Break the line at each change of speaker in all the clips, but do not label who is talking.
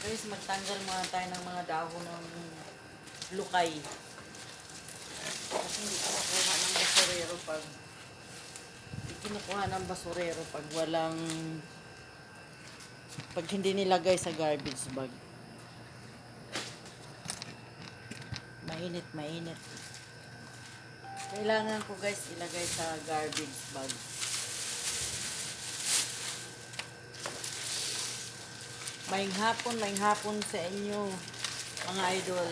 Guys, magtanggal muna tayo ng mga dahon ng lukay. Kasi hindi kinukuha ng basurero pag walang pag hindi nilagay sa garbage bag. Mainit. Kailangan ko guys ilagay sa garbage bag. Maing hapon sa inyo, mga idol.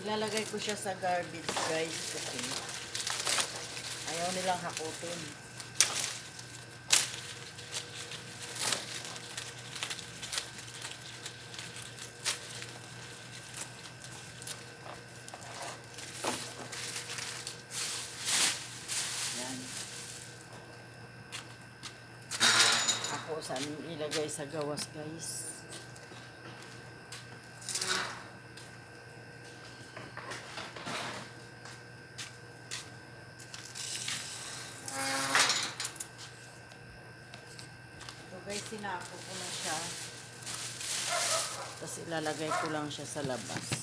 Ilalagay ko siya sa garbage guys kasi ayaw nilang hakutin. Ako saan ilagay sa gawas guys. So guys, sinako ko na siya. Tapos ilalagay ko lang siya sa labas.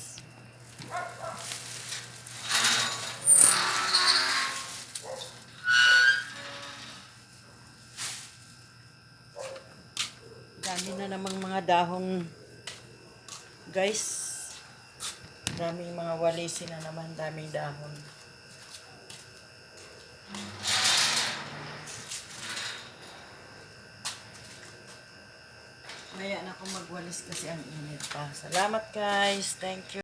Dami na namang mga dahon guys. Daming mga walisi na naman, daming dahon. Maya na ako magwalis kasi ang init pa. Salamat guys. Thank you.